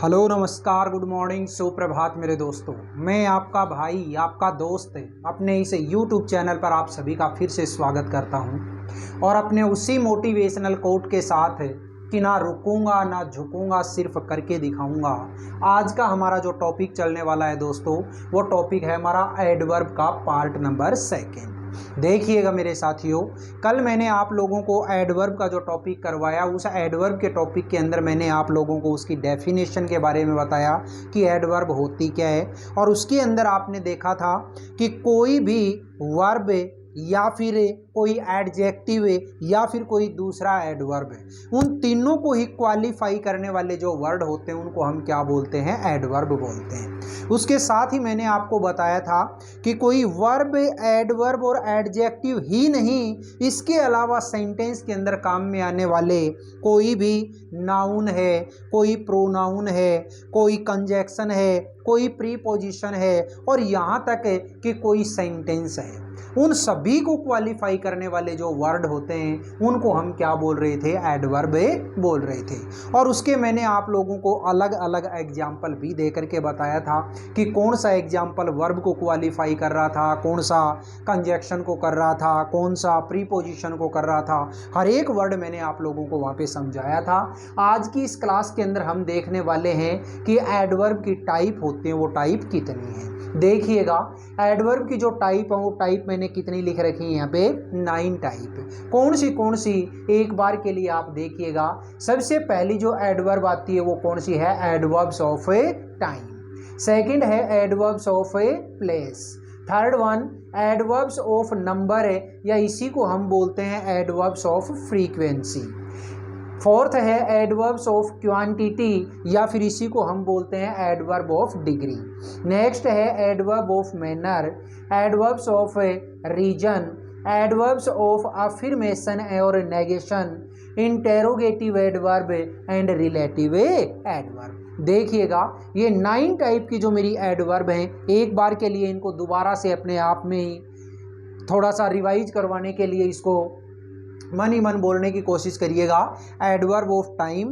Hello नमस्कार good morning सुप्रभात मेरे दोस्तों। मैं आपका भाई आपका दोस्त अपने इस यूट्यूब चैनल पर आप सभी का फिर से स्वागत करता हूं और अपने उसी मोटिवेशनल कोट के साथ कि ना रुकूंगा ना झुकूंगा सिर्फ करके दिखाऊंगा। आज का हमारा जो टॉपिक चलने वाला है दोस्तों, वो टॉपिक है हमारा एडवर्ब का पार्ट नंबर 2। देखिएगा मेरे साथियों, कल मैंने आप लोगों को एडवर्ब का जो टॉपिक करवाया, उस एडवर्ब के टॉपिक के अंदर मैंने आप लोगों को उसकी डेफिनेशन के बारे में बताया कि एडवर्ब होती क्या है। और उसके अंदर आपने देखा था कि कोई भी वर्ब या फिर कोई एडजेक्टिव या फिर कोई दूसरा एडवर्ब है, उन तीनों को ही क्वालिफाई करने वाले जो वर्ड होते हैं उनको हम क्या बोलते हैं? एडवर्ब बोलते हैं। उसके साथ ही मैंने आपको बताया था कि कोई वर्ब, एडवर्ब और एडजेक्टिव ही नहीं, इसके अलावा सेंटेंस के अंदर काम में आने वाले कोई भी नाउन है, कोई प्रोनाउन है, कोई कंजक्शन है, कोई प्रीपोजिशन है और यहाँ तक कि कोई सेंटेंस है, उन सभी को क्वालिफाई करने वाले जो वर्ड होते हैं उनको हम क्या बोल रहे थे? एडवर्ब बोल रहे थे। और उसके मैंने आप लोगों को अलग अलग एग्जाम्पल भी दे करके बताया था कि कौन सा एग्जाम्पल वर्ब को क्वालिफाई कर रहा था, कौन सा कंजक्शन को कर रहा था, कौन सा प्रीपोजिशन को कर रहा था। हर एक वर्ड मैंने आप लोगों को वहाँ पे समझाया था। आज की इस क्लास के अंदर हम देखने वाले हैं कि एडवर्ब की टाइप होते हैं, वो टाइप कितनी है। देखिएगा, एडवर्ब की जो टाइप है वो टाइप मैंने कितनी लिख रखी है यहाँ पे? 9 टाइप। कौन सी एक बार के लिए आप देखिएगा। सबसे पहली जो एडवर्ब आती है वो कौन सी है? Adverbs of a time. Second है adverbs of a place. Third one adverbs of number है, या इसी को हम बोलते हैं एडवर्ब्स ऑफ फ्रीक्वेंसी। फोर्थ है एडवर्ब्स ऑफ क्वांटिटी, या फिर इसी को हम बोलते हैं एडवर्ब ऑफ डिग्री। नेक्स्ट है adverb of manner, adverbs of reason, adverbs of affirmation और negation, interrogative adverb and relative adverb. देखिएगा, ये 9 टाइप की जो मेरी एडवर्ब हैं, एक बार के लिए इनको दोबारा से अपने आप में ही थोड़ा सा रिवाइज करवाने के लिए इसको मन ही मन बोलने की कोशिश करिएगा। Adverb of time,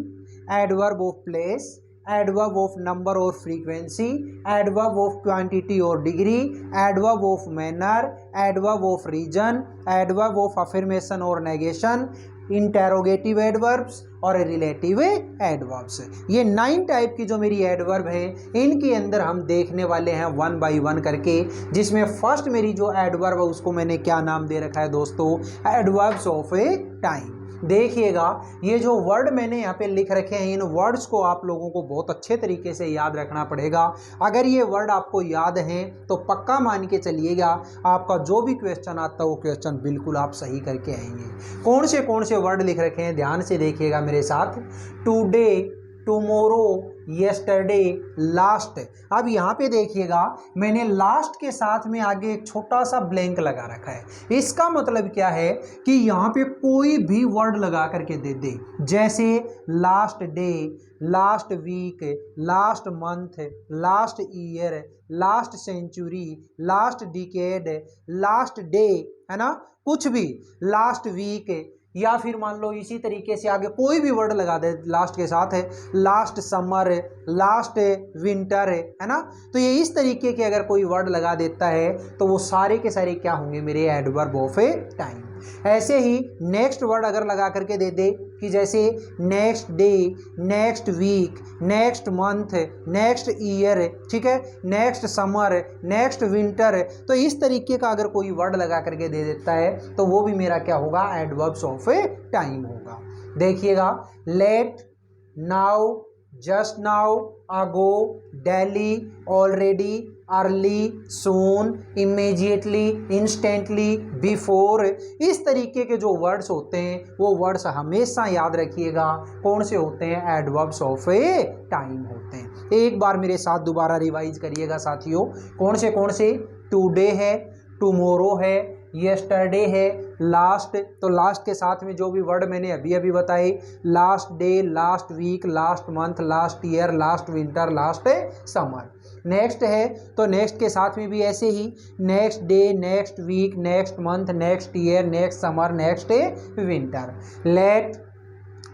adverb of place, adverb of number और फ्रीक्वेंसी, एडवर्ब ऑफ क्वांटिटी और degree, adverb of manner, adverb of reason, adverb of affirmation और नेगेशन, इंटेरोगेटिव एडवर्ब्स और रिलेटिव एडवर्ब्स। ये 9 टाइप की जो मेरी एडवर्ब है, इनके अंदर हम देखने वाले हैं 1 बाय 1 करके। जिसमें फर्स्ट मेरी जो एडवर्ब है उसको मैंने क्या नाम दे रखा है दोस्तों? Adverbs of a time. देखिएगा, ये जो वर्ड मैंने यहाँ पे लिख रखे हैं, इन वर्ड्स को आप लोगों को बहुत अच्छे तरीके से याद रखना पड़ेगा। अगर ये वर्ड आपको याद हैं तो पक्का मान के चलिएगा, आपका जो भी क्वेश्चन आता है वो क्वेश्चन बिल्कुल आप सही करके आएंगे। कौन से वर्ड लिख रखे हैं ध्यान से देखिएगा मेरे साथ। Today, tomorrow, yesterday, last. अब यहाँ पे देखिएगा, मैंने लास्ट के साथ में आगे एक छोटा सा ब्लैंक लगा रखा है। इसका मतलब क्या है कि यहाँ पे कोई भी वर्ड लगा करके दे दे, जैसे last day, last week, last month, last year, last century, last decade, last day, है ना, कुछ भी, लास्ट वीक, या फिर मान लो इसी तरीके से आगे कोई भी वर्ड लगा दे लास्ट के साथ है, लास्ट समर, लास्ट विंटर, है ना। तो ये इस तरीके के अगर कोई वर्ड लगा देता है तो वो सारे के सारे क्या होंगे? मेरे एडवर्ब ऑफ ए टाइम। ऐसे ही नेक्स्ट वर्ड अगर लगा करके दे दे कि जैसे next day, next week, next month, next year, ठीक है, नेक्स्ट समर, नेक्स्ट विंटर, तो इस तरीके का अगर कोई वर्ड लगा करके दे देता है तो वो भी मेरा क्या होगा? एडवर्ब्स ऑफ ए टाइम होगा। देखिएगा, late, now, just now, ago, daily, already, early, soon, immediately, instantly, before, इस तरीके के जो वर्ड्स होते हैं वो वर्ड्स हमेशा याद रखिएगा कौन से होते हैं? एडवर्ब्स ऑफ ए टाइम होते हैं। एक बार मेरे साथ दोबारा रिवाइज करिएगा साथियों। कौन से? टुडे है, टुमारो है, येस्टरडे है, लास्ट, तो लास्ट के साथ में जो भी वर्ड मैंने अभी अभी बताए, last day, last week, last month, last year, last winter, last summer. Next है तो नेक्स्ट के साथ में भी ऐसे ही, next day, next week, next month, next year, next summer, next winter. Late,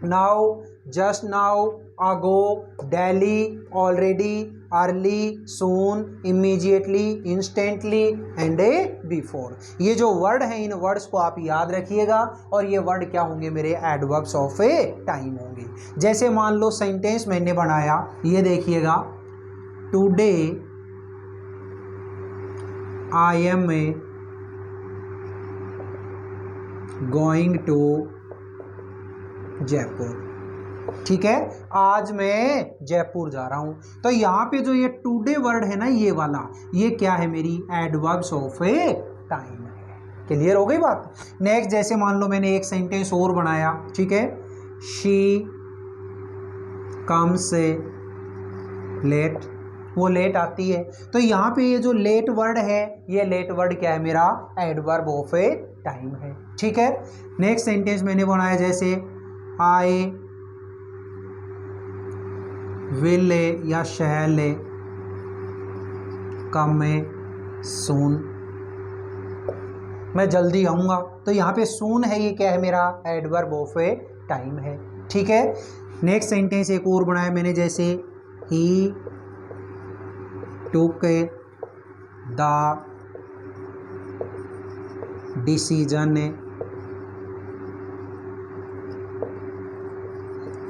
now, just now, ago, daily, already, early, soon, immediately, instantly and a before. ये जो वर्ड हैं इन वर्ड्स को आप याद रखिएगा और ये वर्ड क्या होंगे मेरे एडवर्ब्स ऑफ ए टाइम होंगे। जैसे मान लो सेंटेंस मैंने बनाया, ये देखिएगा, today I am going to Jaipur. ठीक है, आज मैं जयपुर जा रहा हूं। तो यहाँ पे जो ये टुडे वर्ड है ना, ये वाला, ये क्या है मेरी एडवर्ब्स ऑफ ए टाइम है। क्लियर हो गई बात। नेक्स्ट, जैसे मान लो मैंने एक सेंटेंस और बनाया, ठीक है, शी कम्स लेट, वो लेट आती है। तो यहाँ पे ये जो लेट वर्ड है, ये लेट वर्ड क्या है मेरा एडवर्ब ऑफ ए टाइम है। ठीक है, नेक्स्ट सेंटेंस मैंने बनाया, जैसे आई विल या शैल कम सून, मैं जल्दी आऊँगा। तो यहाँ पे सून है, ये क्या है मेरा एडवर्ब ऑफ ए टाइम है। ठीक है, नेक्स्ट सेंटेंस एक और बनाया मैंने, जैसे ही टुक द डिसीजन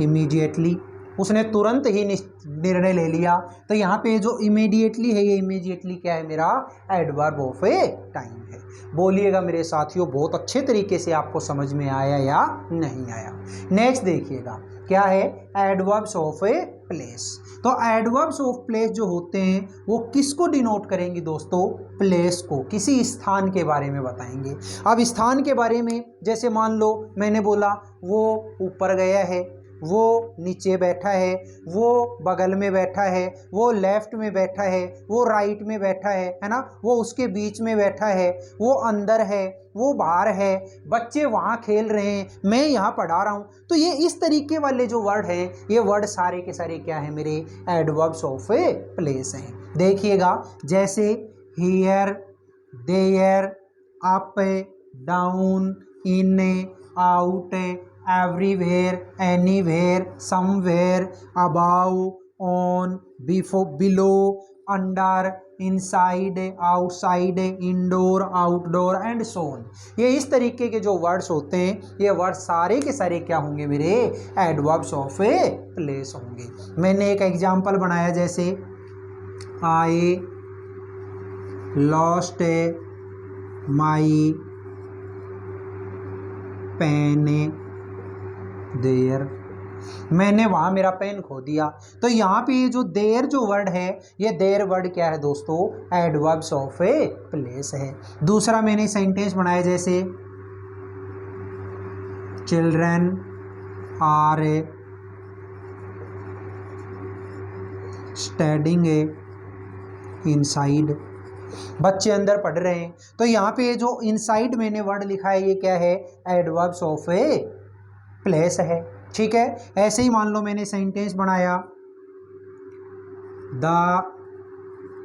इमीडिएटली, उसने तुरंत ही निर्णय ले लिया। तो यहाँ पे जो इमीडिएटली है, ये इमीडिएटली क्या है मेरा एडवर्ब ऑफ ए टाइम है। बोलिएगा मेरे साथियों, बहुत अच्छे तरीके से आपको समझ में आया या नहीं आया। नेक्स्ट देखिएगा, क्या है एडवर्ब्स ऑफ ए प्लेस। तो एडवर्ब्स ऑफ प्लेस जो होते हैं वो किसको डिनोट करेंगे दोस्तों, प्लेस को, किसी स्थान के बारे में बताएंगे। अब स्थान के बारे में, जैसे मान लो मैंने बोला वो ऊपर गया है, वो नीचे बैठा है, वो बगल में बैठा है, वो लेफ्ट में बैठा है, वो राइट में बैठा है ना, वो उसके बीच में बैठा है, वो अंदर है, वो बाहर है, बच्चे वहाँ खेल रहे हैं, मैं यहाँ पढ़ा रहा हूँ। तो ये इस तरीके वाले जो वर्ड हैं, ये वर्ड सारे के सारे क्या है मेरे एडवर्ब्स ऑफ ए प्लेस हैं। देखिएगा, जैसे here, there, up, down, in, out, everywhere, anywhere, somewhere, above, on, before, below, under, inside, outside, indoor, outdoor and so on. ये इस तरीके के जो वर्ड्स होते हैं, ये वर्ड सारे के सारे क्या होंगे मेरे एडवर्ब्स ऑफ ए प्लेस होंगे। मैंने एक एग्जांपल बनाया, जैसे I lost my pen there, मैंने वहाँ मेरा पेन खो दिया। तो यहाँ पे ये जो देयर जो वर्ड है, ये देयर वर्ड क्या है दोस्तों एडवर्ब्स ऑफ ए प्लेस है। दूसरा मैंने सेंटेंस बनाया, जैसे चिल्ड्रन आर स्टडिंग इनसाइड, बच्चे अंदर पढ़ रहे हैं। तो यहाँ पे जो इनसाइड मैंने वर्ड लिखा है, ये क्या है एडवर्ब्स ऑफ ए प्लेस है। ठीक है, ऐसे ही मान लो मैंने सेंटेंस बनाया, the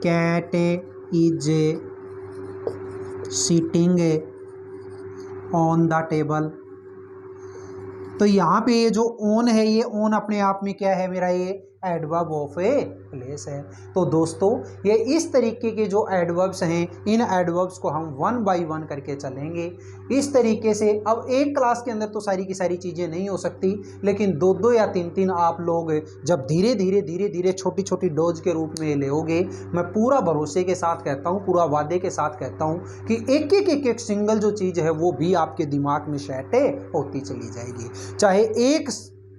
cat is sitting on the table. तो यहाँ पे ये जो ऑन है, ये ऑन अपने आप में क्या है मेरा ये एडवर्ब ऑफ ए प्लेस है। तो दोस्तों ये इस तरीके के जो एडवर्ब्स हैं, इन एडवर्ब्स को हम वन बाय वन करके चलेंगे इस तरीके से। अब एक क्लास के अंदर तो सारी की सारी चीज़ें नहीं हो सकती, लेकिन दो दो या तीन तीन आप लोग जब धीरे धीरे छोटी छोटी डोज के रूप में लेओगे, मैं पूरा भरोसे के साथ कहता हूँ, पूरा वादे के साथ कहता हूँ कि एक सिंगल जो चीज़ है वो भी आपके दिमाग में सेट होती चली जाएगी। चाहे एक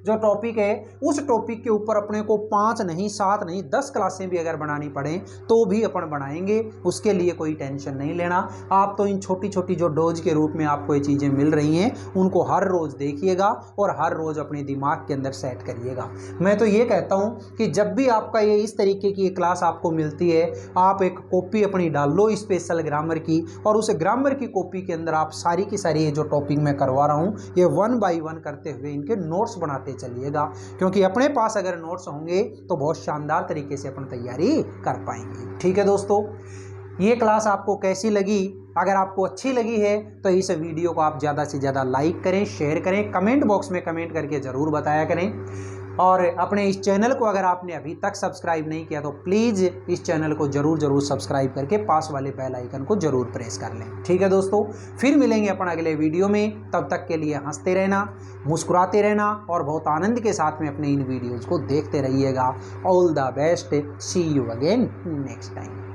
जो टॉपिक है उस टॉपिक के ऊपर अपने को 5 नहीं 7 नहीं 10 क्लासें भी अगर बनानी पड़े तो भी अपन बनाएंगे, उसके लिए कोई टेंशन नहीं लेना। आप तो इन छोटी छोटी जो डोज के रूप में आपको ये चीज़ें मिल रही हैं उनको हर रोज़ देखिएगा और हर रोज़ अपने दिमाग के अंदर सेट करिएगा। मैं तो ये कहता हूँ कि जब भी आपका ये इस तरीके की क्लास आपको मिलती है, आप एक कॉपी अपनी डाल लो स्पेशल ग्रामर की, और उस ग्रामर की कॉपी के अंदर आप सारी की सारी ये जो टॉपिक मैं करवा रहा हूँ ये 1 बाय 1 करते हुए इनके नोट्स बनाते चलिएगा, क्योंकि अपने पास अगर नोट्स होंगे तो बहुत शानदार तरीके से अपन तैयारी कर पाएंगे। ठीक है दोस्तों, ये क्लास आपको कैसी लगी? अगर आपको अच्छी लगी है तो इस वीडियो को आप ज़्यादा से ज़्यादा लाइक करें, शेयर करें, कमेंट बॉक्स में कमेंट करके ज़रूर बताया करें। और अपने इस चैनल को अगर आपने अभी तक सब्सक्राइब नहीं किया तो प्लीज़ इस चैनल को ज़रूर सब्सक्राइब करके पास वाले बेल आइकन को ज़रूर प्रेस कर लें। ठीक है दोस्तों, फिर मिलेंगे अपन अगले वीडियो में। तब तक के लिए हंसते रहना, मुस्कुराते रहना और बहुत आनंद के साथ में अपने इन वीडियोज़ को देखते रहिएगा। All the best, see you again next time.